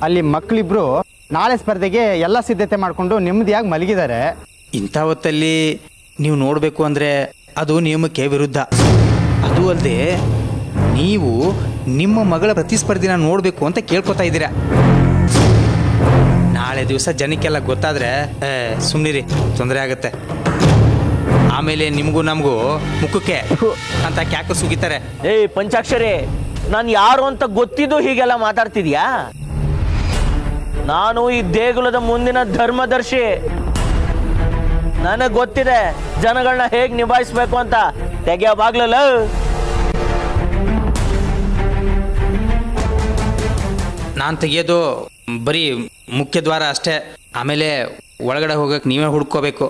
ಅಲ್ಲಿ ಮಕ್ಕಳಿಬ್ರು ನಾಳೆ ಸ್ಪರ್ಧೆಗೆ ಎಲ್ಲ ಸಿದ್ಧತೆ ಮಾಡಿಕೊಂಡು ನೆಮ್ಮದಿಯಾಗಿ ಮಲಗಿದ್ದಾರೆ. ಇಂಥ ಹೊತ್ತಲ್ಲಿ ನೀವು ನೋಡಬೇಕು ಅಂದರೆ ಅದು ನಿಯಮಕ್ಕೆ ವಿರುದ್ಧ. ಅದು ಅಲ್ಲದೆ ನೀವು ನಿಮ್ಮ ಮಗಳ ಪ್ರತಿಸ್ಪರ್ಧಿನ ನೋಡಬೇಕು ಅಂತ ಕೇಳ್ಕೊತಾ ಇದ್ದೀರಾ. ನಾಳೆ ದಿವಸ ಜನಕ್ಕೆಲ್ಲ ಗೊತ್ತಾದರೆ ಸುಮ್ಮನಿರಿ, ತೊಂದರೆ ಆಗುತ್ತೆ. ಆಮೇಲೆ ನಿಮಗೂ ನಮಗೂ ಮುಖಕ್ಕೆ ಅಂತ ಕ್ಯಾಕ ಸುಗಿತಾರೆ. ಏಯ್ ಪಂಚಾಕ್ಷರಿ, ನಾನು ಯಾರು ಅಂತ ಗೊತ್ತಿದ್ದು ಹೀಗೆಲ್ಲ ಮಾತಾಡ್ತಿದ್ಯಾ? ನಾನು ಈ ದೇಗುಲದ ಮುಂದಿನ ಧರ್ಮದರ್ಶಿ. ನನಗೆ ಗೊತ್ತಿದೆ ಜನಗಳನ್ನ ಹೇಗೆ ನಿಭಾಯಿಸ್ಬೇಕು ಅಂತ. ತೆಗೆಯ ಬಾಗ್ಲಲ್ಲ. ನಾನು ತೆಗಿಯೋದು ಬರೀ ಮುಖ್ಯ ದ್ವಾರ ಅಷ್ಟೇ. ಆಮೇಲೆ ಒಳಗಡೆ ಹೋಗಕ್ಕೆ ನೀವೇ ಹುಡ್ಕೋಬೇಕು.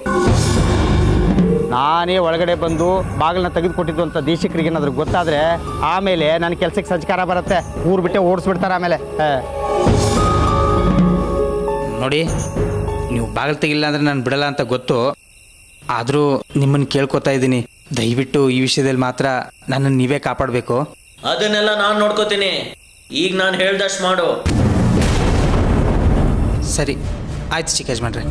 ನಾನೇ ಒಳಗಡೆ ಬಂದು ಬಾಗಿಲನ್ನ ತೆಗೆದುಕೊಟ್ಟಿದ್ದು ಅಂತ ದೇಶಿಕರಿಗೆ ಏನಾದರೂ ಗೊತ್ತಾದರೆ ಆಮೇಲೆ ನನ್ನ ಕೆಲಸಕ್ಕೆ ಸಂಸ್ಕಾರ ಬರುತ್ತೆ. ಊರು ಬಿಟ್ಟೆ ಓಡಿಸ್ಬಿಡ್ತಾರೆ ಆಮೇಲೆ. ನೋಡಿ, ನೀವು ಬಾಗಿಲು ತೆಗಿಲ್ಲ ಅಂದರೆ ನಾನು ಬಿಡಲ್ಲ ಅಂತ ಗೊತ್ತು. ಆದರೂ ನಿಮ್ಮನ್ನು ಕೇಳ್ಕೊತಾ ಇದ್ದೀನಿ, ದಯವಿಟ್ಟು ಈ ವಿಷಯದಲ್ಲಿ ಮಾತ್ರ ನನ್ನನ್ನು ನೀವೇ ಕಾಪಾಡಬೇಕು. ಅದನ್ನೆಲ್ಲ ನಾನು ನೋಡ್ಕೋತೀನಿ. ಈಗ ನಾನು ಹೇಳ್ದಷ್ಟು ಮಾಡು. ಸರಿ ಆಯ್ತು ಚಿಕ್ಕ ಯಜಮಾನ್ರೆ.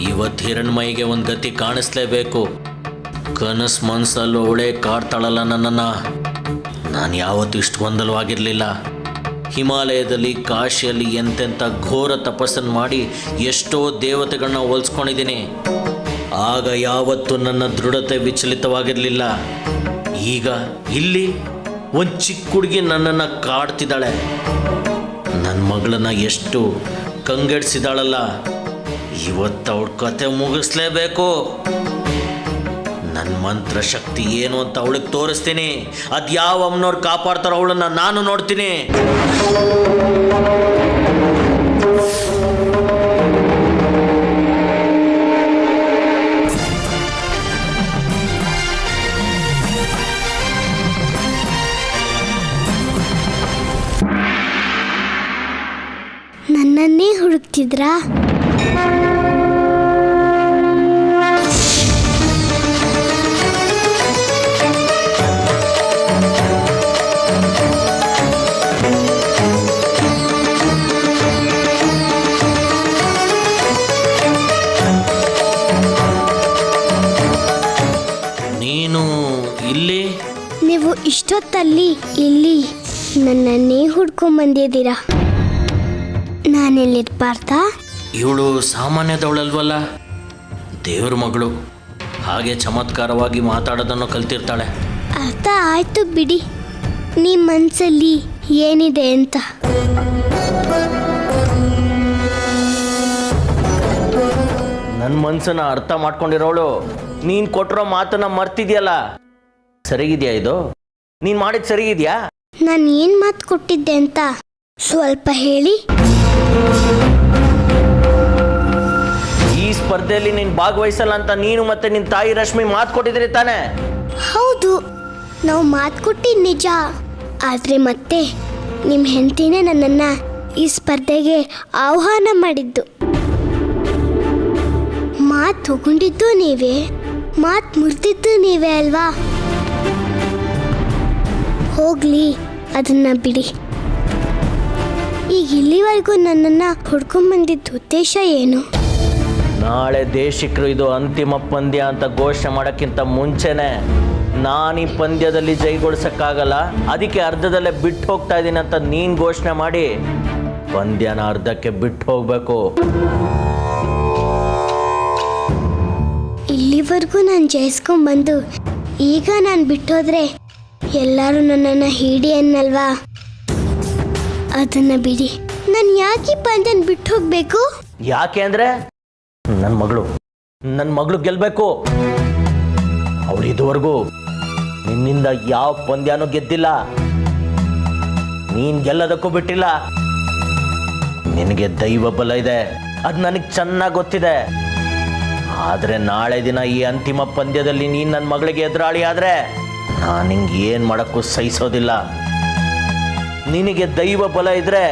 ಇವತ್ತು ಹಿರಣ್ಮಯಿಗೆ ಒಂದು ಗತಿ ಕಾಣಿಸ್ಲೇಬೇಕು. ಕನಸು ಮನಸ್ಸಲ್ಲಿ ಅವಳೇ ಕಾಡ್ತಾಳಲ್ಲ ನನ್ನನ್ನು. ನಾನು ಯಾವತ್ತೂ ಇಷ್ಟು ಗೊಂದಲವಾಗಿರಲಿಲ್ಲ. ಹಿಮಾಲಯದಲ್ಲಿ, ಕಾಶಿಯಲ್ಲಿ ಎಂತೆಂಥ ಘೋರ ತಪಸ್ಸನ್ನು ಮಾಡಿ ಎಷ್ಟೋ ದೇವತೆಗಳನ್ನ ಹೋಲಿಸ್ಕೊಂಡಿದ್ದೀನಿ. ಆಗ ಯಾವತ್ತೂ ನನ್ನ ದೃಢತೆ ವಿಚಲಿತವಾಗಿರಲಿಲ್ಲ. ಈಗ ಇಲ್ಲಿ ಒಂದು ಚಿಕ್ಕ ಹುಡುಗಿ ನನ್ನನ್ನು ಕಾಡ್ತಿದ್ದಾಳೆ. ನನ್ನ ಮಗಳನ್ನ ಎಷ್ಟು ಕಂಗೆಡ್ಸಿದಾಳಲ್ಲ. ಇವತ್ತು ಅವಳ ಕತೆ ಮುಗಿಸ್ಲೇಬೇಕು. ನನ್ನ ಮಂತ್ರ ಶಕ್ತಿ ಏನು ಅಂತ ಅವಳಿಗೆ ತೋರಿಸ್ತೀನಿ. ಅದು ಯಾವ ಅಮ್ಮನವ್ರು ಕಾಪಾಡ್ತಾರೋ ಅವಳನ್ನ ನಾನು ನೋಡ್ತೀನಿ. ನನ್ನನ್ನೇ ಹುಡುಕ್ತಿದ್ರಾ? ನೀನು ಇಲ್ಲಿ? ನೀವು ಇಷ್ಟೊತ್ತಲ್ಲಿ ಇಲ್ಲಿ ನನ್ನನ್ನೇ ಹುಡ್ಕೊಂಬಂದಿದ್ದೀರಾ. ನಾನೆಲ್ಲಿರ್ಬಾರ್ದಾ? ಇವಳು ಸಾಮಾನ್ಯದವಳಲ್ವಲ್ಲ, ದೇವ್ರ ಮಗಳು. ಹಾಗೆ ಚಮತ್ಕಾರವಾಗಿ ಮಾತಾಡೋದನ್ನು ಕಲ್ತಿರ್ತಾಳೆ. ಅರ್ಥ ಆಯ್ತು ಬಿಡಿ, ನಿಮ್ಮ ಮನಸ್ಸಲ್ಲಿ ಏನಿದೆ ಅಂತ. ನನ್ನ ಮನಸ್ಸನ್ನ ಅರ್ಥ ಮಾಡ್ಕೊಂಡಿರೋಳು ನೀನು ಕೊಟ್ಟಿರೋ ಮಾತನ್ನ ಮರ್ತಿದ್ಯಲ್ಲ. ಸರಿಗಿದ್ಯಾ ಇದು? ನೀನು ಮಾಡಿದ್ ಸರಿಗಿದ್ಯಾ? ನಾನು ಏನು ಮಾತು ಕೊಟ್ಟಿದ್ದೆ ಅಂತ ಸ್ವಲ್ಪ ಹೇಳಿ. ಈ ಸ್ಪರ್ಧೆಯಲ್ಲಿ ನೀನು ಭಾಗವಹಿಸಲ್ಲ ಅಂತ ನೀನು ಮತ್ತೆ ನಿನ್ನ ತಾಯಿ ರಶ್ಮಿ ಮಾತು ಕೊಟ್ಟಿದ್ರಿ ತಾನೆ? ಹೌದು, ನಾವು ಮಾತು ಕೊಟ್ಟಿದ್ದು ನಿಜ. ಆದರೆ ಮತ್ತೆ ನಿಮ್ಮ ಹೆಂಡತಿನೇ ನನ್ನನ್ನು ಈ ಸ್ಪರ್ಧೆಗೆ ಆಹ್ವಾನ ಮಾಡಿದ್ದು. ಮಾತು ತಗೊಂಡಿದ್ದು ನೀವೇ, ಮಾತು ಮುರಿದಿದ್ದು ನೀವೇ ಅಲ್ವಾ? ಹೋಗ್ಲಿ, ಅದನ್ನ ಬಿಡಿ. ಈಗ ಇಲ್ಲಿವರೆಗೂ ನನ್ನನ್ನು ಹುಡ್ಕೊಂಡ್ಬಂದಿದ್ದ ಉದ್ದೇಶ ಏನು? ನಾಳೆ ದೇಶಿಕರು ಇದು ಅಂತಿಮ ಪಂದ್ಯ ಅಂತ ಘೋಷಣೆ ಮಾಡೋಕ್ಕಿಂತ ಮುಂಚೆನೆ ನಾನು ಈ ಪಂದ್ಯದಲ್ಲಿ ಜೈಗೊಳಿಸೋಕ್ಕಾಗಲ್ಲ, ಅದಕ್ಕೆ ಅರ್ಧದಲ್ಲೇ ಬಿಟ್ಟು ಹೋಗ್ತಾ ಇದ್ದೀನಿ ಅಂತ ನೀನು ಘೋಷಣೆ ಮಾಡಿ ಪಂದ್ಯನ ಅರ್ಧಕ್ಕೆ ಬಿಟ್ಟು ಹೋಗಬೇಕು. ಇಲ್ಲಿವರೆಗೂ ನಾನು ಜಯಿಸ್ಕೊಂಡ್ಬಂದು ಈಗ ನಾನು ಬಿಟ್ಟೋದ್ರೆ ಎಲ್ಲರೂ ನನ್ನನ್ನು ಹಿಡಿ ಅನ್ನಲ್ವಾ? ಅದನ್ನ ಬಿಡಿ. ನಾನು ಯಾಕೆ ಈ ಪಂದ್ಯನ ಬಿಟ್ಟು ಹೋಗ್ಬೇಕು? ಯಾಕೆ ಅಂದರೆ ನನ್ನ ಮಗಳು ಗೆಲ್ಲಬೇಕು. ಅವಳು ಇದುವರೆಗೂ ನಿನ್ನಿಂದ ಯಾವ ಪಂದ್ಯನೂ ಗೆದ್ದಿಲ್ಲ. ನೀನು ಗೆಲ್ಲೋದಕ್ಕೂ ಬಿಟ್ಟಿಲ್ಲ. ನಿನಗೆ ದೈವ ಬಲ ಇದೆ, ಅದು ನನಗೆ ಚೆನ್ನಾಗಿ ಗೊತ್ತಿದೆ. ಆದರೆ ನಾಳೆ ದಿನ ಈ ಅಂತಿಮ ಪಂದ್ಯದಲ್ಲಿ ನೀನು ನನ್ನ ಮಗಳಿಗೆ ಎದುರಾಳಿ ಆದರೆ ನಾನು ನಿಂಗೆ ಏನು ಮಾಡೋಕ್ಕೂ ಸಹಿಸೋದಿಲ್ಲ. ನಿನಗೆ ದೈವ ಬಲ ಇದ್ದರೆ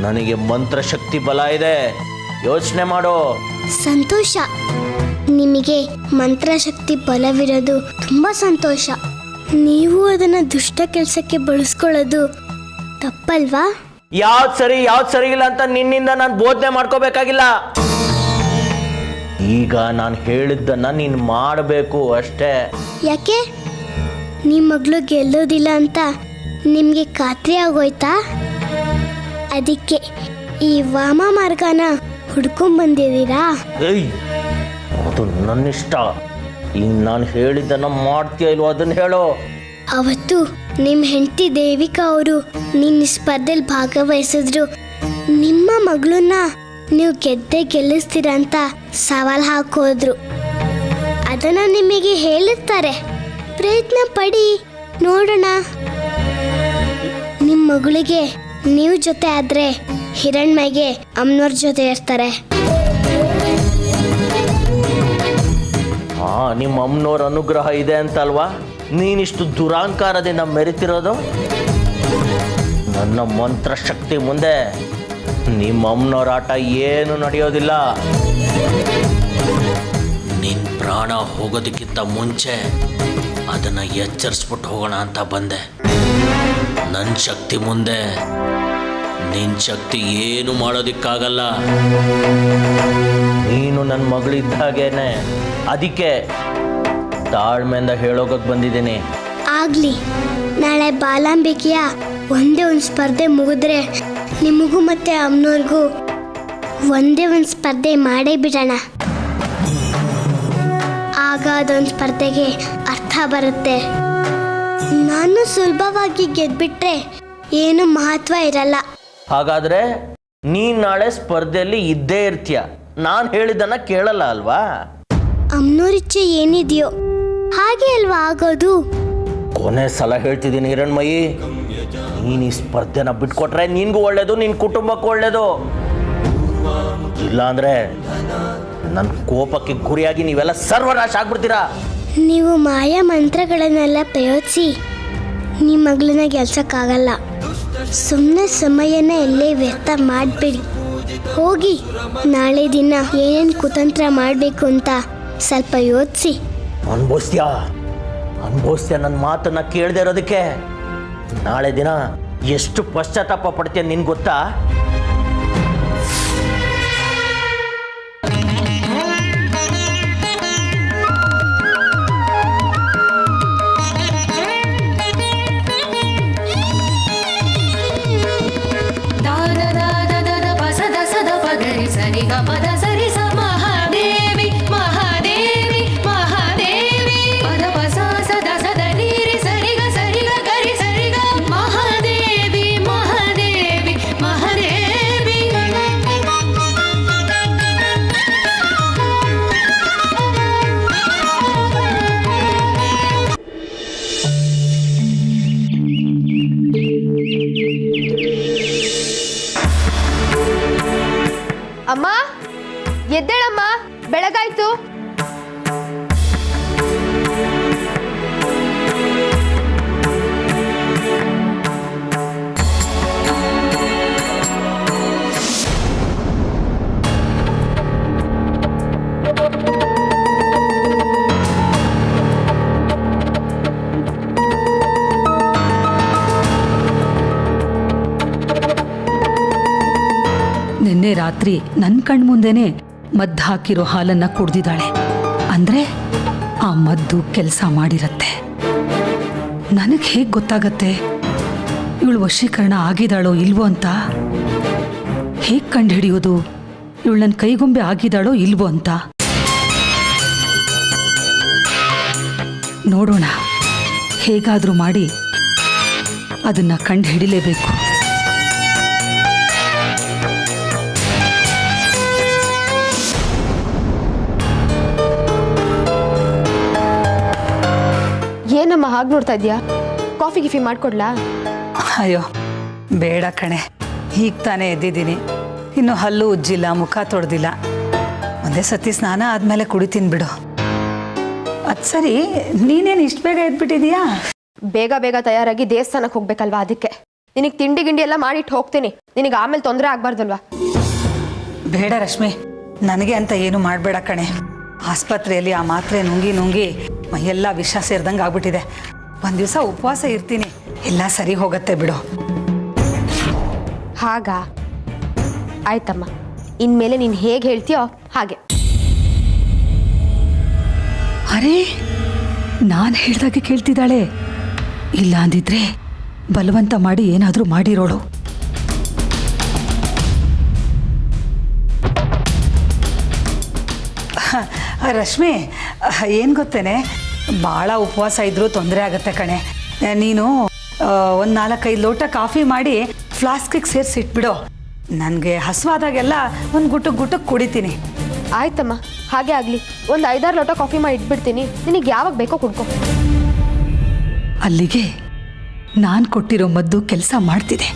ನನಗೆ ಮಂತ್ರಶಕ್ತಿ ಬಲ ಇದೆ, ಯೋಚನೆ ಮಾಡು. ಸಂತೋಷ. ನಿಮಗೆ ಮಂತ್ರಶಕ್ತಿ ಬಲವಿರೋದು ತುಂಬ ಸಂತೋಷ. ನೀವು ಅದನ್ನು ದುಷ್ಟ ಕೆಲಸಕ್ಕೆ ಬಳಸ್ಕೊಳ್ಳೋದು ತಪ್ಪಲ್ವಾ? ಯಾವ್ದು ಸರಿ ಇಲ್ಲ ಅಂತ ನಿನ್ನಿಂದ ನಾನು ಬೋಧನೆ ಮಾಡ್ಕೋಬೇಕಾಗಿಲ್ಲ. ಈಗ ನಾನು ಹೇಳಿದ್ದನ್ನ ನೀನು ಮಾಡಬೇಕು ಅಷ್ಟೇ. ಯಾಕೆ? ನಿಮ್ಮ ಮಗಳು ಗೆಲ್ಲೋದಿಲ್ಲ ಅಂತ ನಿಮಗೆ ಖಾತ್ರಿ ಆಗೋಯ್ತಾ? ಅದಕ್ಕೆ ಈ ವಾಮ ಮಾರ್ಗನ ಹುಡ್ಕೊಂಡ್ಬಂದಿದ್ದೀರಾ? ಏಯ್, ಅದು ನನ್ನಿಷ್ಟ. ಈಗ ನಾನು ಹೇಳಿದ್ದನ್ನ ಮಾಡ್ತೀಯ ಇಲ್ವೋ ಅದನ್ನ ಹೇಳು. ಅವತ್ತು ನಿಮ್ಮ ಹೆಂಡತಿ ದೇವಿಕಾ ಅವರು ನಿನ್ನ ಸ್ಪರ್ಧೆಯಲ್ಲಿ ಭಾಗವಹಿಸಿದ್ರು. ನಿಮ್ಮ ಮಗಳನ್ನ ನೀವು ಗೆಲ್ಲಿಸ್ತೀರ ಅಂತ ಸವಾಲು ಹಾಕೋದ್ರು. ಅದನ್ನ ನಿಮಗೆ ಹೇಳಿರ್ತಾರೆ, ಪ್ರಯತ್ನ ಪಡಿ, ನೋಡೋಣ. ನಿಮ್ಮ ಮಗಳಿಗೆ ನೀವು ಜೊತೆ ಆದ್ರೆ ಹಿರಣ್ಮಯ್ಗೆ ಅಮ್ಮನವ್ರ ಜೊತೆ ಇರ್ತಾರೆ. ನಿಮ್ಮ ಅಮ್ಮನವ್ರ ಅನುಗ್ರಹ ಇದೆ ಅಂತಲ್ವಾ ನೀನಿಷ್ಟು ದುರಾಂಕಾರದಿಂದ ಮೆರಿತಿರೋದು? ನನ್ನ ಮಂತ್ರಶಕ್ತಿ ಮುಂದೆ ನಿಮ್ಮ ಅಮ್ಮನವ್ರ ಆಟ ಏನು ನಡೆಯೋದಿಲ್ಲ. ನಿನ್ನ ಪ್ರಾಣ ಹೋಗೋದಕ್ಕಿಂತ ಮುಂಚೆ ಅದನ್ನು ಎಚ್ಚರಿಸ್ಬಿಟ್ಟು ಹೋಗೋಣ ಅಂತ ಬಂದೆ. ನನ್ನ ಶಕ್ತಿ ಮುಂದೆ ನಿನ್ನ ಶಕ್ತಿ ಏನು ಮಾಡೋದಕ್ಕಾಗಲ್ಲ. ನೀನು ನನ್ನ ಮಗಳಿದ್ದಾಗೇನೆ, ಅದಕ್ಕೆ ತಾಳ್ಮೆಯಿಂದ ಹೇಳೋಗಕ್ಕೆ ಬಂದಿದ್ದೀನಿ. ಆಗ್ಲಿ, ನಾಳೆ ಬಾಲಾಂಬಿಕೆಯ ಒಂದೇ ಒಂದು ಸ್ಪರ್ಧೆ ಮುಗಿದ್ರೆ ನಿಮಗೂ ಮತ್ತೆ ಅಮ್ಮನವ್ರಿಗೂ ಒಂದೇ ಒಂದು ಸ್ಪರ್ಧೆ ಮಾಡೇ ಬಿಡೋಣ. ಆಗ ಅದೊಂದು ಸ್ಪರ್ಧೆಗೆ ಅರ್ಥ ಬರುತ್ತೆ. ನಾನು ಸುಲಭವಾಗಿ ಗೆದ್ಬಿಟ್ರೆ ಏನು ಮಹತ್ವ ಇರಲ್ಲ. ಹಾಗಾದ್ರೆ ನೀನ್ ನಾಳೆ ಸ್ಪರ್ಧೆಯಲ್ಲಿ ಇದ್ದೇ ಇರ್ತೀಯ. ನಾನು ಹೇಳಿದ್ದನ್ನ ಕೇಳಲ್ಲ ಅಲ್ವಾ? ಅಮ್ಮನವ್ರಿಚ್ಛೆ ಏನಿದೆಯೋ ಹಾಗೆ ಅಲ್ವಾ ಆಗೋದು. ಕೊನೆ ಸಲ ಹೇಳ್ತಿದ್ದೀನಿ ಹಿರಣ್ಮಯಿ, ನೀನು ಈ ಸ್ಪರ್ಧೆನ ಬಿಟ್ಕೊಟ್ರೆ ನಿನ್ಗೂ ಒಳ್ಳೇದು, ನಿನ್ನ ಕುಟುಂಬಕ್ಕೂ ಒಳ್ಳೇದು. ಇಲ್ಲಾಂದ್ರೆ ನನ್ನ ಕೋಪಕ್ಕೆ ಗುರಿಯಾಗಿ ನೀವೆಲ್ಲ ಸರ್ವನಾಶ ಆಗ್ಬಿಡ್ತೀರಾ. ನೀವು ಮಾಯಾ ಮಂತ್ರಗಳನ್ನೆಲ್ಲ ಪ್ರಯೋಗಿಸಿ ನಿಮ್ಮ ಮಗಳನ್ನ ಗೆಲ್ಸಕ್ಕಾಗಲ್ಲ. ಸುಮ್ಮನೆ ಸಮಯನ ಎಲ್ಲೇ ವ್ಯರ್ಥ ಮಾಡಬೇಡಿ. ಹೋಗಿ ನಾಳೆ ದಿನ ಏನೇನು ಕುತಂತ್ರ ಮಾಡಬೇಕು ಅಂತ ಸ್ವಲ್ಪ ಯೋಚಿಸಿ. ಅನ್ಭವಿಸ್ತೀಯ ನನ್ನ ಮಾತನ್ನ ಕೇಳದೆ ಇರೋದಕ್ಕೆ. ನಾಳೆ ದಿನ ಎಷ್ಟು ಪಶ್ಚಾತ್ತಾಪ ಪಡ್ತೀಯ ನಿನ್ ಗೊತ್ತಾ? ಅಮ್ಮ, ಎದ್ದೇಳಮ್ಮ, ಬೆಳಗಾಯ್ತು. ನಿನ್ನೆ ರಾತ್ರಿ ನನ್ನ ಕಣ್ಮುಂದೆನೆ ಮದ್ದು ಹಾಕಿರೋ ಹಾಲನ್ನ ಕುಡ್ದಿದ್ದಾಳೆ. ಅಂದ್ರೆ ಆ ಮದ್ದು ಕೆಲಸ ಮಾಡಿರತ್ತೆ. ನನಗೆ ಹೇಗೆ ಗೊತ್ತಾಗತ್ತೆ ಇವಳು ವಶೀಕರಣ ಆಗಿದ್ದಾಳೋ ಇಲ್ವೋ ಅಂತ? ಹೇಗೆ ಕಂಡು ಹಿಡಿಯೋದು ಇವಳು ನನ್ನ ಕೈಗೊಂಬೆ ಆಗಿದ್ದಾಳೋ ಇಲ್ವೋ ಅಂತ? ನೋಡೋಣ, ಹೇಗಾದರೂ ಮಾಡಿ ಅದನ್ನ ಕಂಡು ಹಿಡಿಲೇಬೇಕು. ಏನಮ್ಮ ಹಾಗೆ ನೋಡ್ತಾ ಇದೀಯಾ? ಕಾಫಿ ಗಿಫಿ ಮಾಡ್ಕೊಡ್ಲಾ? ಅಯ್ಯೋ ಬೇಡ ಕಣೆ, ಈಗ ತಾನೇ ಎದ್ದಿದ್ದೀನಿ. ಇನ್ನು ಹಲ್ಲು ಉಜ್ಜಿಲ್ಲ, ಮುಖ ತೊಳೆದಿಲ್ಲ. ಒಂದೇ ಸತಿ ಸ್ನಾನ ಆದಮೇಲೆ ಕುಡಿತೀನಿ ಬಿಡು. ಅದು ಸರಿ, ನೀನೇನು ಇಷ್ಟು ಬೇಗ ಎದ್ಬಿಟ್ಟಿದೀಯಾ? ಬೇಗ ಬೇಗ ತಯಾರಾಗಿ ದೇವಸ್ಥಾನಕ್ಕೆ ಹೋಗ್ಬೇಕಲ್ವಾ, ಅದಕ್ಕೆ. ನಿನಗೆ ತಿಂಡಿ ಗಿಂಡಿ ಎಲ್ಲ ಮಾಡಿಟ್ಟು ಹೋಗ್ತೀನಿ. ನಿನಗೆ ಆಮೇಲೆ ತೊಂದರೆ ಆಗ್ಬಾರ್ದಲ್ವಾ? ಬೇಡ ರಶ್ಮಿ, ನನಗೆ ಅಂತ ಏನು ಮಾಡಬೇಡ ಕಣೆ. ಆಸ್ಪತ್ರೆಯಲ್ಲಿ ಆ ಮಾತ್ರೆ ನುಂಗಿ ಮೈಯೆಲ್ಲ ವಿಷ ಸೇರಿದಂಗೆ ಆಗ್ಬಿಟ್ಟಿದೆ. ಒಂದು ದಿವಸ ಉಪವಾಸ ಇರ್ತೀನಿ, ಎಲ್ಲ ಸರಿ ಹೋಗತ್ತೆ ಬಿಡು. ಹಾಗಾ? ಆಯ್ತಮ್ಮ, ಇನ್ಮೇಲೆ ನೀನು ಹೇಗೆ ಹೇಳ್ತೀಯೋ ಹಾಗೆ. ಅರೇ, ನಾನು ಹೇಳ್ದಾಗೆ ಕೇಳ್ತಿದ್ದಾಳೆ. ಇಲ್ಲ ಅಂದಿದ್ರೆ ಬಲವಂತ ಮಾಡಿ ಏನಾದರೂ ಮಾಡಿರೋಳು. ರಶ್ಮಿ, ಏನು ಗೊತ್ತೇನೆ, ಭಾಳ ಉಪವಾಸ ಇದ್ರೂ ತೊಂದರೆ ಆಗತ್ತೆ ಕಣೆ. ನೀನು ಒಂದು 4-5 ಲೋಟ ಕಾಫಿ ಮಾಡಿ ಫ್ಲಾಸ್ಕಿಗೆ ಸೇರಿಸಿಟ್ಬಿಡು. ನನಗೆ ಹಸುವಾದಾಗೆಲ್ಲ ಒಂದು ಗುಟಕ್ಕೆ ಕುಡಿತೀನಿ. ಆಯ್ತಮ್ಮ, ಹಾಗೆ ಆಗಲಿ. ಒಂದು 5-6 ಲೋಟ ಕಾಫಿ ಮಾಡಿ ಇಟ್ಬಿಡ್ತೀನಿ. ನಿನಗೆ ಯಾವಾಗ ಬೇಕೋ ಕುಡ್ಕೊ. ಅಲ್ಲಿಗೆ ನಾನು ಕೊಟ್ಟಿರೋ ಮದ್ದು ಕೆಲಸ ಮಾಡ್ತಿದೆ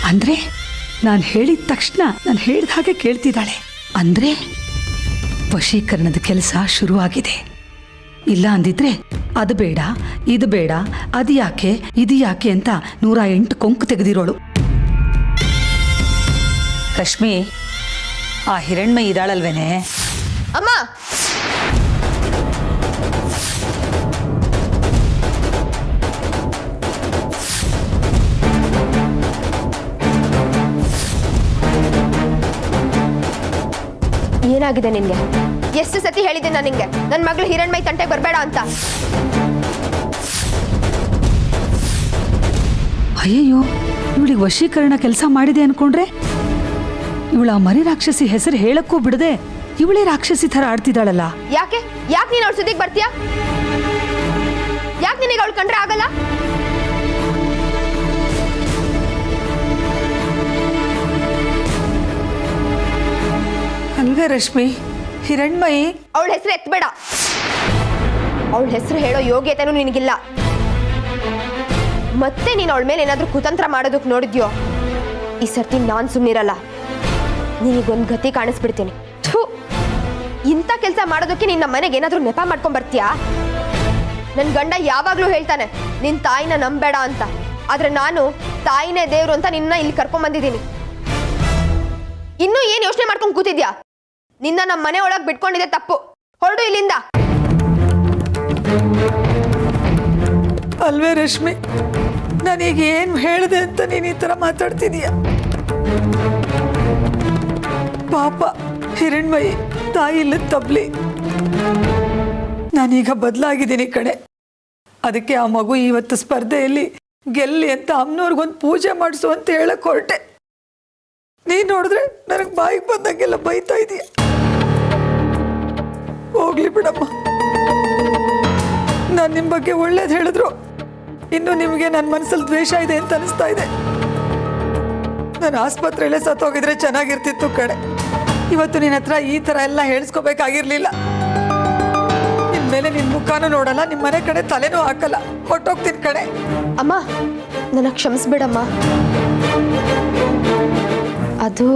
ಅಂದರೆ, ನಾನು ಹೇಳಿದ ತಕ್ಷಣ ನಾನು ಹೇಳಿದ ಹಾಗೆ ಕೇಳ್ತಿದ್ದಾಳೆ ಅಂದರೆ ವಶೀಕರಣದ ಕೆಲಸ ಶುರುವಾಗಿದೆ. ಇಲ್ಲ ಅಂದಿದ್ರೆ ಅದು ಬೇಡ, ಇದು ಬೇಡ, ಅದು ಯಾಕೆ, ಇದು ಯಾಕೆ ಅಂತ 108 ಕೊಂಕು ತೆಗೆದಿರೋಳು. ರಶ್ಮಿ, ಆ ಹಿರಣ್ಮಯಿ ಇದ್ದಾಳಲ್ವೇನೆ? ಅಮ್ಮ, ಏನಾಗಿದೆ ನಿನ್ಗೆ? ಎಷ್ಟು ಸತಿ ಹೇಳಿದೆ ನಾನು ನಿಂಗೆ, ನನ್ನ ಮಗಳು ಹಿರಣ್ಮಯಿ ತಂಟೆಗೆ ಬರಬೇಡ ಅಂತ. ಅಯ್ಯಯ್ಯೋ, ಇವಳಿಗೆ ವಶೀಕರಣ ಕೆಲಸ ಮಾಡಿದೆ ಅನ್ಕೊಂಡ್ರೆ, ಇವಳ ಮರಿ ರಾಕ್ಷಸಿ ಹೆಸರು ಹೇಳಕ್ಕೂ ಬಿಡದೆ ಇವಳೇ ರಾಕ್ಷಸಿ ಥರ ಆಡ್ತಿದ್ದಾಳಲ್ಲ. ಯಾಕೆ ನೀನು ಅವಳ ಸುದ್ದಿಗೆ ಬರ್ತೀಯಾ? ಯಾಕೆ ನಿನಗೆ ಅವಳು ಕಂಡ್ರೆ ಆಗಲ್ಲ? ಅಲ್ವೇ ರಶ್ಮಿ, ಹಿರಣ್ಮಯಿ ಅವಳ ಹೆಸರು ಎತ್ತಬೇಡ. ಅವಳ ಹೆಸರು ಹೇಳೋ ಯೋಗ್ಯತೆನೂ ನಿನಗಿಲ್ಲ. ಮತ್ತೆ ನೀನು ಅವಳ ಮೇಲೆ ಏನಾದ್ರೂ ಕುತಂತ್ರ ಮಾಡೋದಕ್ಕೆ ನೋಡಿದ್ಯೋ, ಈ ಸರ್ತಿ ನಾನು ಸುಮ್ಮನಿರಲ್ಲ. ನಿನಗೊಂದು ಗತಿ ಕಾಣಿಸ್ಬಿಡ್ತೀನಿ. ಥು, ಇಂಥ ಕೆಲಸ ಮಾಡೋದಕ್ಕೆ ನಿನ್ನ ಮನೆಗೆ ಏನಾದ್ರೂ ನೆಪ ಮಾಡ್ಕೊಂಡ್ ಬರ್ತೀಯಾ? ನನ್ನ ಗಂಡ ಯಾವಾಗ್ಲೂ ಹೇಳ್ತಾನೆ ನಿನ್ನ ತಾಯಿನ ನಂಬೇಡ ಅಂತ. ಆದ್ರೆ ನಾನು ತಾಯಿನೇ ದೇವ್ರು ಅಂತ ನಿನ್ನ ಇಲ್ಲಿ ಕರ್ಕೊಂಡ್ ಬಂದಿದ್ದೀನಿ. ಇನ್ನೂ ಏನ್ ಯೋಚನೆ ಮಾಡ್ಕೊಂಡು ಕೂತಿದ್ಯಾ? ನಿನ್ನ ನಮ್ಮ ಮನೆ ಒಳಗೆ ಬಿಟ್ಕೊಂಡಿದೆ ತಪ್ಪು. ಹೊರಡು ಇಲ್ಲಿಂದ. ಅಲ್ವೇ ರಶ್ಮಿ, ನಾನೀಗ ಏನು ಹೇಳಿದೆ ಅಂತ ನೀನು ಈ ಥರ ಮಾತಾಡ್ತಿದೀಯ? ಪಾಪ ಹಿರಣ್ಮಯಿ ತಾಯಿ ಇಲ್ಲದ ತಬ್ಲಿ. ನಾನೀಗ ಬದಲಾಗಿದ್ದೀನಿ ಕಣೆ. ಅದಕ್ಕೆ ಆ ಮಗು ಇವತ್ತು ಸ್ಪರ್ಧೆಯಲ್ಲಿ ಗೆಲ್ಲಿ ಅಂತ ಅಮ್ಮನವ್ರಿಗೊಂದು ಪೂಜೆ ಮಾಡಿಸು ಅಂತ ಹೇಳಕ್ ಹೊರಟೆ. ನೀನು ನೋಡಿದ್ರೆ ನನಗೆ ಬಾಯಿಗೆ ಬಂದಂಗೆಲ್ಲ ಬೈತಾ ಇದೀಯ. ಹೋಗ್ಲಿ ಬಿಡಮ್ಮ, ನಾನು ನಿಮ್ಮ ಬಗ್ಗೆ ಒಳ್ಳೇದು ಹೇಳಿದ್ರು ಇನ್ನು ನಿಮಗೆ ನನ್ನ ಮನಸ್ಸಲ್ಲಿ ದ್ವೇಷ ಇದೆ ಅಂತ ಅನಿಸ್ತಾ ಇದೆ. ನಾನು ಆಸ್ಪತ್ರೆಯಲ್ಲೇ ಸತ್ತೋಗಿದ್ರೆ ಚೆನ್ನಾಗಿರ್ತಿತ್ತು ಕಣೆ. ಇವತ್ತು ನಿನ್ನ ಹತ್ರ ಈ ಥರ ಎಲ್ಲ ಹೇಳಿಸ್ಕೋಬೇಕಾಗಿರ್ಲಿಲ್ಲ. ಇನ್ಮೇಲೆ ನಿನ್ನ ಮುಖಾನು ನೋಡಲ್ಲ, ನಿಮ್ಮ ಮನೆ ಕಡೆ ತಲೆನೂ ಹಾಕಲ್ಲ, ಹೊಟ್ಟೋಗ್ತೀನಿ ಕಣೆ. ಅಮ್ಮ, ನನಗೆ ಕ್ಷಮಿಸ್ಬಿಡಮ್ಮ. ಅದು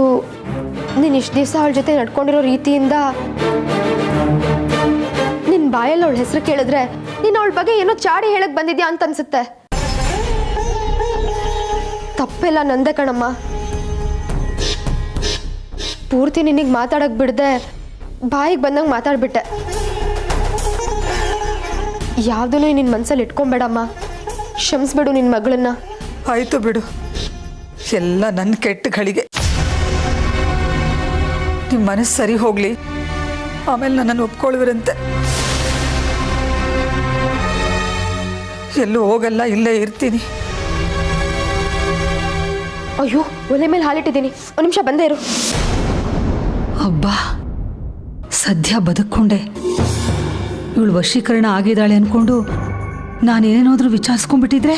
ನೀನು ಇಷ್ಟು ದಿವಸ ಅವಳ ಜೊತೆ ನಡ್ಕೊಂಡಿರೋ ರೀತಿಯಿಂದ ನಿನ್ನ ಬಾಯಲ್ಲಿ ಅವಳ ಹೆಸರು ಕೇಳಿದ್ರೆ ನೀನು ಅವಳ ಬಗ್ಗೆ ಏನೋ ಚಾಡಿ ಹೇಳಕ್ ಬಂದಿದ್ಯಾ ಅಂತ ಅನ್ಸುತ್ತೆ. ತಪ್ಪೆಲ್ಲ ನಂದೆ ಕಣಮ್ಮ. ಪೂರ್ತಿ ನಿನಗೆ ಮಾತಾಡಕ್ ಬಿಡದೆ ಬಾಯಿಗೆ ಬಂದಂಗೆ ಮಾತಾಡ್ಬಿಟ್ಟೆ. ಯಾವುದನ್ನು ನಿನ್ನ ಮನಸ್ಸಲ್ಲಿ ಇಟ್ಕೊಂಬೇಡಮ್ಮ. ಕ್ಷಮಿಸ್ಬಿಡು ನಿನ್ನ ಮಗಳನ್ನ. ಆಯಿತು ಬಿಡು, ಎಲ್ಲ ನನ್ನ ಕೆಟ್ಟ ಗಳಿಗೆ. ನಿಮ್ಮ ಮನಸ್ಸು ಸರಿ ಹೋಗಲಿ, ಆಮೇಲೆ ನನ್ನನ್ನು ಒಪ್ಕೊಳ್ವಿರಂತೆ. ಎಲ್ಲೂ ಹೋಗಲ್ಲ, ಇಲ್ಲೇ ಇರ್ತೀನಿ. ಅಯ್ಯೋ, ಒಲೆ ಮೇಲೆ ಹಾಲಿಟ್ಟಿದ್ದೀನಿ, ಒಂದು ನಿಮಿಷ ಬಂದೇ ಇರು. ಅಬ್ಬಾ, ಸದ್ಯ ಬದುಕೊಂಡೆ. ಇವಳು ವಶೀಕರಣ ಆಗಿದ್ದಾಳೆ ಅನ್ಕೊಂಡು ನಾನೇನೇನಾದ್ರೂ ವಿಚಾರಿಸ್ಕೊಂಡ್ಬಿಟ್ಟಿದ್ರೆ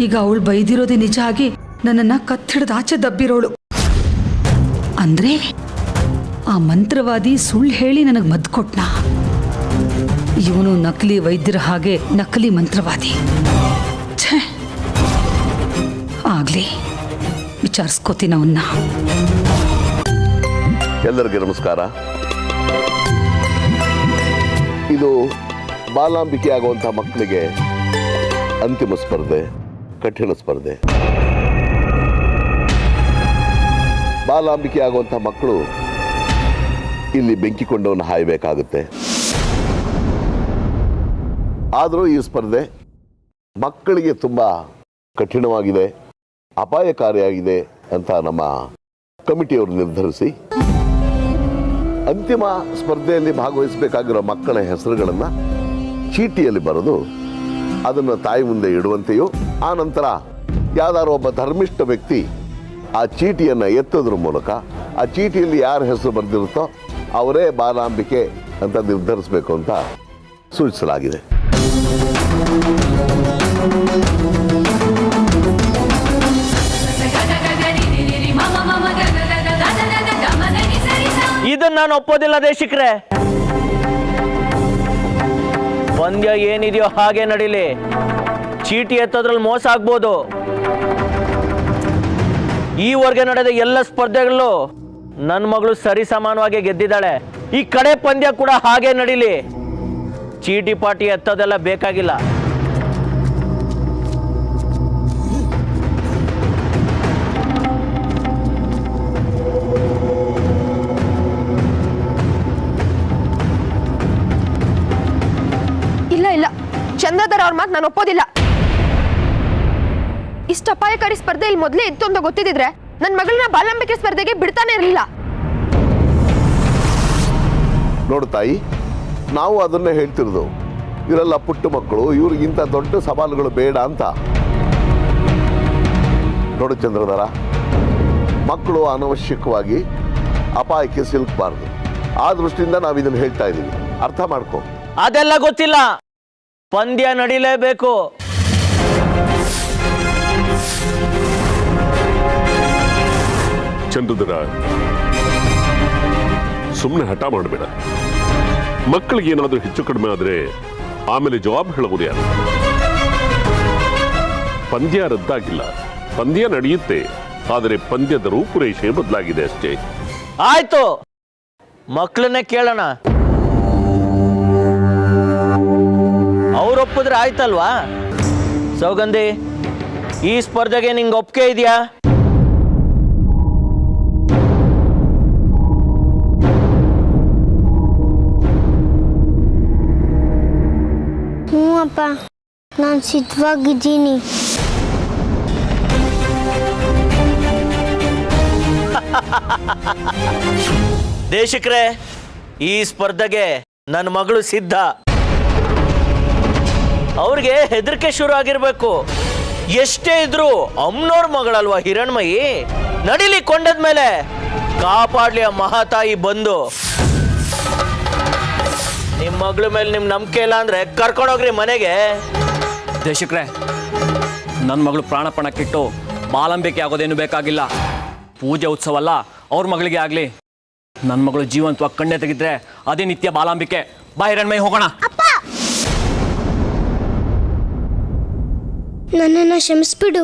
ಈಗ ಅವಳು ಬೈದಿರೋದೇ ನಿಜ ಆಗಿ ನನ್ನನ್ನು ಕತ್ತಿಡ್ದು ಆಚೆ ದಬ್ಬಿರೋಳು. ಅಂದ್ರೆ ಆ ಮಂತ್ರವಾದಿ ಸುಳ್ಳು ಹೇಳಿ ನನಗೆ ಮದ್ದು ಕೊಟ್ನ. ಇವನು ನಕಲಿ ವೈದ್ಯರ ಹಾಗೆ ನಕಲಿ ಮಂತ್ರವಾದಿ. ಛೇ, ಆಗ್ಲಿ, ವಿಚಾರಿಸ್ಕೋತೀನಿ ಅವನ್ನ. ಎಲ್ಲರಿಗೂ ನಮಸ್ಕಾರ. ಇದು ಬಾಲಾಂಬಿಕೆ ಆಗುವಂಥ ಮಕ್ಕಳಿಗೆ ಅಂತಿಮ ಸ್ಪರ್ಧೆ. ಕಠಿಣ ಸ್ಪರ್ಧೆ. ಬಾಲಾಂಬಿಕೆ ಆಗುವಂಥ ಮಕ್ಕಳು ಇಲ್ಲಿ ಬೆಂಕಿಕೊಂಡವನ್ನು ಹಾಯಬೇಕಾಗುತ್ತೆ. ಆದರೂ ಈ ಸ್ಪರ್ಧೆ ಮಕ್ಕಳಿಗೆ ತುಂಬ ಕಠಿಣವಾಗಿದೆ, ಅಪಾಯಕಾರಿಯಾಗಿದೆ ಅಂತ ನಮ್ಮ ಕಮಿಟಿಯವರು ನಿರ್ಧರಿಸಿ ಅಂತಿಮ ಸ್ಪರ್ಧೆಯಲ್ಲಿ ಭಾಗವಹಿಸಬೇಕಾಗಿರೋ ಮಕ್ಕಳ ಹೆಸರುಗಳನ್ನು ಚೀಟಿಯಲ್ಲಿ ಬರೆದು ಅದನ್ನು ತಾಯಿ ಮುಂದೆ ಇಡುವಂತೆಯೂ, ಆ ನಂತರ ಯಾವ್ದಾದ್ರು ಒಬ್ಬ ಧರ್ಮಿಷ್ಠ ವ್ಯಕ್ತಿ ಆ ಚೀಟಿಯನ್ನು ಎತ್ತೋದ್ರ ಮೂಲಕ ಆ ಚೀಟಿಯಲ್ಲಿ ಯಾರ ಹೆಸರು ಬರೆದಿರುತ್ತೋ ಅವರೇ ಬಾಲಾಂಬಿಕೆ ಅಂತ ನಿರ್ಧರಿಸಬೇಕು ಅಂತ ಸೂಚಿಸಲಾಗಿದೆ. ಇದನ್ನ ನಾನು ಒಪ್ಪೋದಿಲ್ಲ ದೇಶಿಕ್ರೆ. ಪಂದ್ಯ ಏನಿದೆಯೋ ಹಾಗೆ ನಡೀಲಿ. ಚೀಟಿ ಎತ್ತೋದ್ರಲ್ಲಿ ಮೋಸ ಆಗ್ಬೋದು. ಈವರೆಗೆ ನಡೆದ ಎಲ್ಲ ಸ್ಪರ್ಧೆಗಳಲ್ಲೂ ನನ್ನ ಮಗಳು ಸರಿ ಸಮಾನವಾಗಿ ಗೆದ್ದಿದ್ದಾಳೆ. ಈ ಕಡೆ ಪಂದ್ಯ ಕೂಡ ಹಾಗೆ ನಡೀಲಿ. ಚೀಟಿ ಪಾಟಿ ಎತ್ತೋದೆಲ್ಲ ಬೇಕಾಗಿಲ್ಲ. ಇಲ್ಲ ಇಲ್ಲ, ಚಂದ್ರಧರ್ ಅವ್ರ ಮಾತು ನಾನು ಒಪ್ಪೋದಿಲ್ಲ. ಇಷ್ಟು ಅಪಾಯಕಾರಿ ಸ್ಪರ್ಧೆ ಇಲ್ಲಿ ಮೊದಲೇ ಇತ್ತು ಅಂತ ಗೊತ್ತಿದ್ರೆ ನನ್ನ ಮಗಳನ್ನ ಬಾಲಾಂಬಿಕೆ ಸ್ಪರ್ಧೆಗೆ ಬಿಡ್ತಾನೆ ಇರಲಿಲ್ಲ. ನೋಡು ತಾಯಿ, ನಾವು ಅದನ್ನೇ ಹೇಳ್ತಿರೋದು. ಇವರೆಲ್ಲ ಪುಟ್ಟ ಮಕ್ಕಳು, ಇವ್ರಿಗಿಂತ ದೊಡ್ಡ ಸವಾಲುಗಳು ಬೇಡ ಅಂತ. ನೋಡು ಚಂದ್ರಧರ, ಮಕ್ಕಳು ಅನವಶ್ಯಕವಾಗಿ ಅಪಾಯಕ್ಕೆ ಸಿಲುಕಬಾರ್ದು. ಆ ದೃಷ್ಟಿಯಿಂದ ನಾವು ಇದನ್ನು ಹೇಳ್ತಾ ಇದ್ದೀವಿ, ಅರ್ಥ ಮಾಡ್ಕೊ. ಅದೆಲ್ಲ ಗೊತ್ತಿಲ್ಲ, ಪಂದ್ಯ ನಡೀಲೇಬೇಕು. ಚಂದ್ರಧರ, ಸುಮ್ಮನೆ ಹಠ ಮಾಡಬೇಡ. ಮಕ್ಕಳಿಗೆ ಏನಾದರೂ ಹೆಚ್ಚು ಕಡಿಮೆ ಆದ್ರೆ ಆಮೇಲೆ ಜವಾಬ್ ಹೇಳಬಹುದು ಯಾರು? ಪಂದ್ಯ ರದ್ದಾಗಿಲ್ಲ, ಪಂದ್ಯ ನಡೆಯುತ್ತೆ. ಆದರೆ ಪಂದ್ಯದ ರೂಪುರೇಷೆ ಬದಲಾಗಿದೆ ಅಷ್ಟೇ. ಆಯ್ತು, ಮಕ್ಕಳನ್ನೇ ಕೇಳೋಣ. ಅವ್ರೊಪ್ಪಿದ್ರೆ ಆಯ್ತಲ್ವಾ? ಸೌಗಂಧಿ, ಈ ಸ್ಪರ್ಧೆಗೆ ನಿಂಗೆ ಒಪ್ಪಿಗೆ ಇದೆಯಾ? ಹ್ಞೂ ಅಪ್ಪ, ನಾನು ಸಿದ್ಧವಾಗಿದ್ದೀನಿ. ದೇಶಿಕ್ರೆ, ಈ ಸ್ಪರ್ಧೆಗೆ ನನ್ನ ಮಗಳು ಸಿದ್ಧ. ಅವ್ರಿಗೆ ಹೆದರಿಕೆ ಶುರು ಆಗಿರ್ಬೇಕು. ಎಷ್ಟೇ ಇದ್ರು ಅಮ್ಮನವ್ರ ಮಗಳಲ್ವಾ ಹಿರಣ್ಮಯಿ. ನಡಿಲಿ ಕೊಂಡದ್ಮೇಲೆ ಕಾಪಾಡ್ಲಿ ಆ ಮಹಾತಾಯಿ ಬಂದು. ನಿಮ್ಮ ಮಗಳ ಮೇಲೆ ನಿಮ್ ನಂಬಿಕೆ ಇಲ್ಲ ಅಂದ್ರೆ ಕರ್ಕೊಂಡೋಗ್ರಿ ಮನೆಗೆ. ದೇಶಕ್ರೆ, ನನ್ನ ಮಗಳು ಪ್ರಾಣಪಣಕ್ಕಿಟ್ಟು ಬಾಲಾಂಬಿಕೆ ಆಗೋದೇನು ಬೇಕಾಗಿಲ್ಲ. ಪೂಜೆ ಉತ್ಸವ ಅಲ್ಲ, ಅವ್ರ ಮಗಳಿಗೆ ಆಗಲಿ. ನನ್ನ ಮಗಳು ಜೀವಂತವಾಗಿ ಕಣ್ಣೆ ತೆಗಿದ್ರೆ ಅದೇ ನಿತ್ಯ ಬಾಲಾಂಬಿಕೆ. ಬಾ ಹಿರಣ್ಮಯಿ, ಹೋಗೋಣ. ನನ್ನನ್ನು ಕ್ಷಮಿಸ್ಬಿಡು,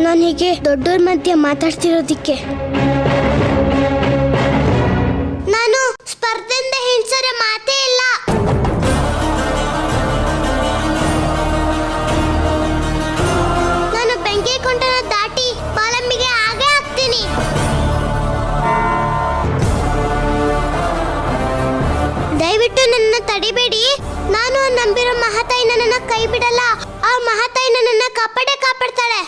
ನಾನು ಹೀಗೆ ದೊಡ್ಡವ್ರ ಮಧ್ಯೆ ಮಾತಾಡ್ತಿರೋದಿಕ್ಕೆ. ನಾನು ಸ್ಪರ್ಧೆಯಿಂದ ಹಿಂಸರ ಮಾತೇ ಇಲ್ಲ. ನಾನು ಬೆಂಕಿ ಕೊಂಡನ ದಾಟಿ ಬಾಲಂಬಿಗೆ ಆಗೇ ಆಗ್ತೀನಿ. ದಯವಿಟ್ಟು ನನ್ನ ತಡಿಬೇಡಿ. ನಾನು ನಂಬಿರೋ ಮಹಾತಾಯಿ ನನ್ನನ್ನು ಕೈ ಬಿಡಲ್ಲ. ಆ ಮಹಾತಾಯಿ ನನ್ನನ್ನು ಕಾಪಾಡ್ತಾಳೆ.